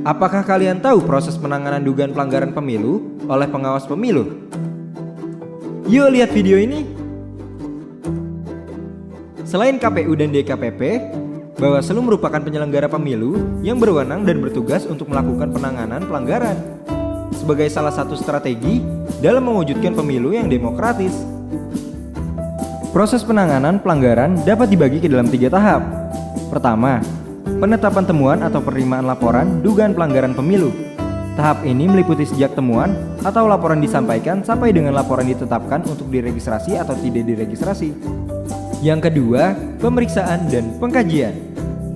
Apakah kalian tahu proses penanganan dugaan pelanggaran pemilu oleh pengawas pemilu? Yuk lihat video ini. Selain KPU dan DKPP, Bawaslu merupakan penyelenggara pemilu yang berwenang dan bertugas untuk melakukan penanganan pelanggaran sebagai salah satu strategi dalam mewujudkan pemilu yang demokratis. Proses penanganan pelanggaran dapat dibagi ke dalam 3 tahap. Pertama, penetapan temuan atau penerimaan laporan dugaan pelanggaran pemilu. Tahap ini meliputi sejak temuan atau laporan disampaikan sampai dengan laporan ditetapkan untuk diregistrasi atau tidak diregistrasi. Yang kedua, pemeriksaan dan pengkajian.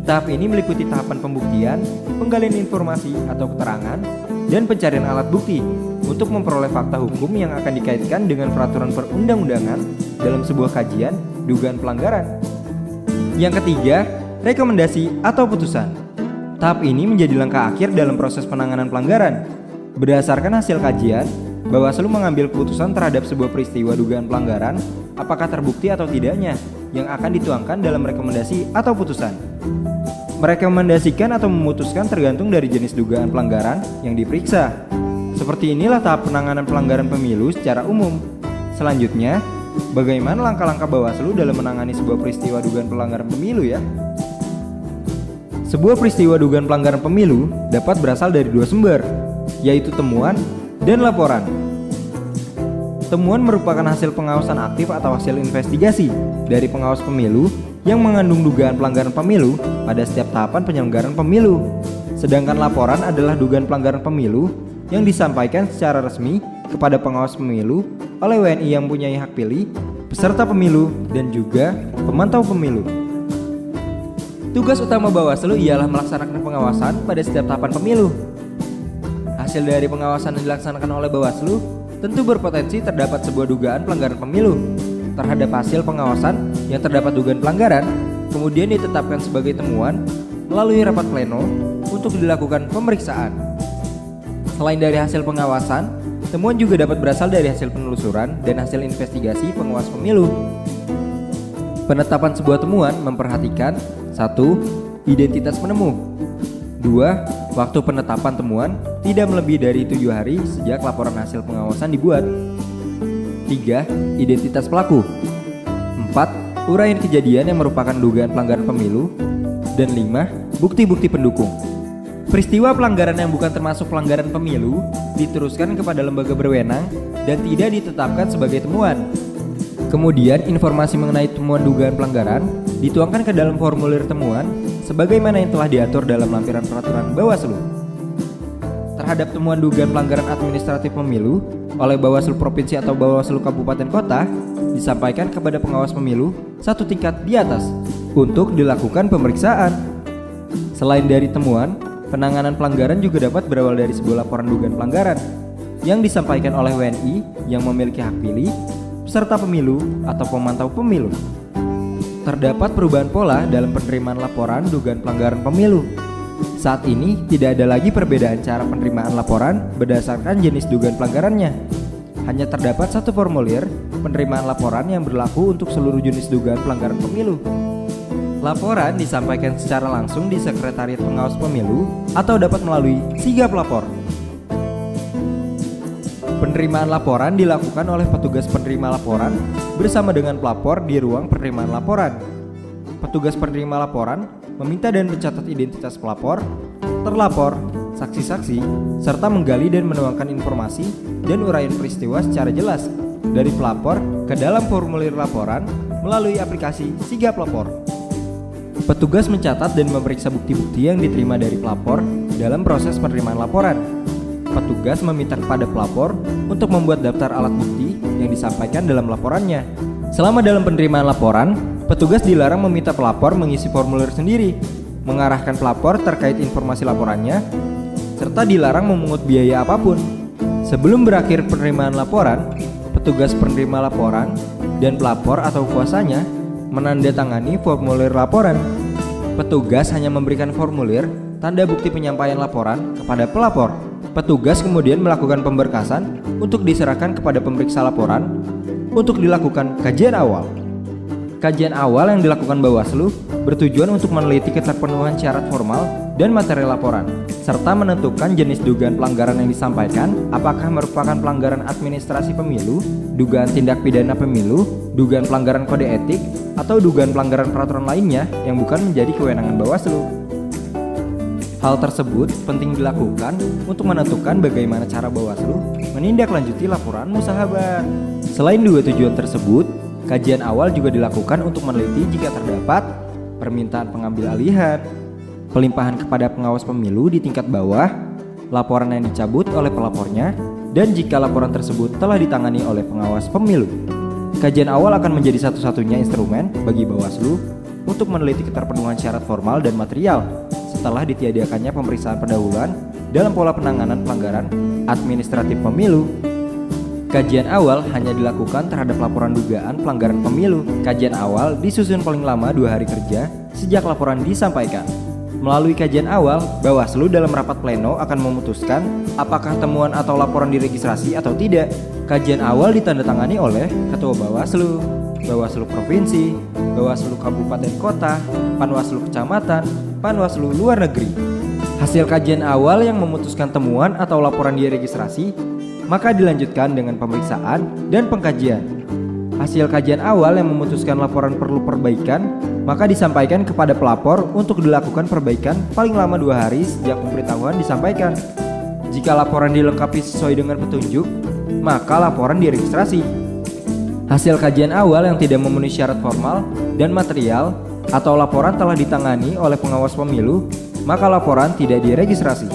Tahap ini meliputi tahapan pembuktian, penggalian informasi atau keterangan, dan pencarian alat bukti untuk memperoleh fakta hukum yang akan dikaitkan dengan peraturan perundang-undangan dalam sebuah kajian dugaan pelanggaran. Yang ketiga, rekomendasi atau putusan. Tahap ini menjadi langkah akhir dalam proses penanganan pelanggaran. Berdasarkan hasil kajian, Bawaslu mengambil keputusan terhadap sebuah peristiwa dugaan pelanggaran, apakah terbukti atau tidaknya, yang akan dituangkan dalam rekomendasi atau putusan. Merekomendasikan atau memutuskan tergantung dari jenis dugaan pelanggaran yang diperiksa. Seperti inilah tahap penanganan pelanggaran pemilu secara umum. Selanjutnya, bagaimana langkah-langkah Bawaslu dalam menangani sebuah peristiwa dugaan pelanggaran pemilu ya? Sebuah peristiwa dugaan pelanggaran pemilu dapat berasal dari 2 sumber, yaitu temuan dan laporan. Temuan merupakan hasil pengawasan aktif atau hasil investigasi dari pengawas pemilu yang mengandung dugaan pelanggaran pemilu pada setiap tahapan penyelenggaraan pemilu. Sedangkan laporan adalah dugaan pelanggaran pemilu yang disampaikan secara resmi kepada pengawas pemilu oleh WNI yang mempunyai hak pilih, peserta pemilu, dan juga pemantau pemilu. Tugas utama Bawaslu ialah melaksanakan pengawasan pada setiap tahapan pemilu. Hasil dari pengawasan yang dilaksanakan oleh Bawaslu tentu berpotensi terdapat sebuah dugaan pelanggaran pemilu. Terhadap hasil pengawasan yang terdapat dugaan pelanggaran, kemudian ditetapkan sebagai temuan melalui rapat pleno untuk dilakukan pemeriksaan. Selain dari hasil pengawasan, temuan juga dapat berasal dari hasil penelusuran dan hasil investigasi pengawas pemilu. Penetapan sebuah temuan memperhatikan 1. Identitas penemu. 2. Waktu penetapan temuan tidak melebihi dari 7 hari sejak laporan hasil pengawasan dibuat. 3. Identitas pelaku. 4. Uraian kejadian yang merupakan dugaan pelanggaran pemilu. Dan 5. Bukti-bukti pendukung. Peristiwa pelanggaran yang bukan termasuk pelanggaran pemilu diteruskan kepada lembaga berwenang dan tidak ditetapkan sebagai temuan. Kemudian informasi mengenai temuan dugaan pelanggaran dituangkan ke dalam formulir temuan sebagaimana yang telah diatur dalam lampiran peraturan Bawaslu. Terhadap temuan dugaan pelanggaran administratif pemilu oleh Bawaslu Provinsi atau Bawaslu Kabupaten Kota disampaikan kepada pengawas pemilu 1 tingkat di atas untuk dilakukan pemeriksaan. Selain dari temuan, penanganan pelanggaran juga dapat berawal dari sebuah laporan dugaan pelanggaran yang disampaikan oleh WNI yang memiliki hak pilih, peserta pemilu atau pemantau pemilu. Terdapat perubahan pola dalam penerimaan laporan dugaan pelanggaran pemilu. Saat ini tidak ada lagi perbedaan cara penerimaan laporan berdasarkan jenis dugaan pelanggarannya. Hanya terdapat 1 formulir penerimaan laporan yang berlaku untuk seluruh jenis dugaan pelanggaran pemilu. Laporan disampaikan secara langsung di Sekretariat Pengawas Pemilu atau dapat melalui sigap lapor. Penerimaan laporan dilakukan oleh petugas penerima laporan bersama dengan pelapor di ruang penerimaan laporan. Petugas penerima laporan meminta dan mencatat identitas pelapor, terlapor, saksi-saksi, serta menggali dan menuangkan informasi dan uraian peristiwa secara jelas dari pelapor ke dalam formulir laporan melalui aplikasi Sigap Lapor. Petugas mencatat dan memeriksa bukti-bukti yang diterima dari pelapor dalam proses penerimaan laporan. Petugas meminta kepada pelapor untuk membuat daftar alat bukti yang disampaikan dalam laporannya. Selama dalam penerimaan laporan, petugas dilarang meminta pelapor mengisi formulir sendiri, mengarahkan pelapor terkait informasi laporannya, serta dilarang memungut biaya apapun. Sebelum berakhir penerimaan laporan, petugas penerima laporan dan pelapor atau kuasanya menandatangani formulir laporan. Petugas hanya memberikan formulir tanda bukti penyampaian laporan kepada pelapor. Petugas kemudian melakukan pemberkasan untuk diserahkan kepada pemeriksa laporan untuk dilakukan kajian awal. Kajian awal yang dilakukan Bawaslu bertujuan untuk meneliti keterpenuhan syarat formal dan materi laporan. serta menentukan jenis dugaan pelanggaran yang disampaikan, apakah merupakan pelanggaran administrasi pemilu, dugaan tindak pidana pemilu, dugaan pelanggaran kode etik, atau dugaan pelanggaran peraturan lainnya yang bukan menjadi kewenangan Bawaslu. Hal tersebut penting dilakukan untuk menentukan bagaimana cara Bawaslu menindaklanjuti laporan musahabat. Selain dua tujuan tersebut, kajian awal juga dilakukan untuk meneliti jika terdapat permintaan pengambil alihan, pelimpahan kepada pengawas pemilu di tingkat bawah, laporan yang dicabut oleh pelapornya, dan jika laporan tersebut telah ditangani oleh pengawas pemilu. Kajian awal akan menjadi satu-satunya instrumen bagi Bawaslu untuk meneliti keterpenuhan syarat formal dan material setelah ditiadakannya pemeriksaan pendahuluan dalam pola penanganan pelanggaran administratif pemilu. Kajian awal hanya dilakukan terhadap laporan dugaan pelanggaran pemilu. Kajian awal disusun paling lama 2 hari kerja sejak laporan disampaikan. Melalui kajian awal, Bawaslu dalam rapat pleno akan memutuskan apakah temuan atau laporan diregistrasi atau tidak. Kajian awal ditandatangani oleh Ketua Bawaslu, Bawaslu Provinsi, Bawaslu Kabupaten Kota, Panwaslu Kecamatan, Panwaslu Luar Negeri. Hasil kajian awal yang memutuskan temuan atau laporan diregistrasi, maka dilanjutkan dengan pemeriksaan dan pengkajian. Hasil kajian awal yang memutuskan laporan perlu perbaikan, maka disampaikan kepada pelapor untuk dilakukan perbaikan paling lama 2 hari sejak pemberitahuan disampaikan. Jika laporan dilengkapi sesuai dengan petunjuk, maka laporan diregistrasi. Hasil kajian awal yang tidak memenuhi syarat formal dan material atau laporan telah ditangani oleh pengawas pemilu, maka laporan tidak diregistrasi.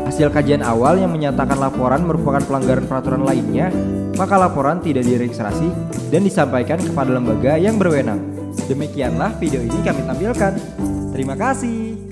Hasil kajian awal yang menyatakan laporan merupakan pelanggaran peraturan lainnya, maka laporan tidak diregistrasi dan disampaikan kepada lembaga yang berwenang. Demikianlah video ini kami tampilkan. Terima kasih.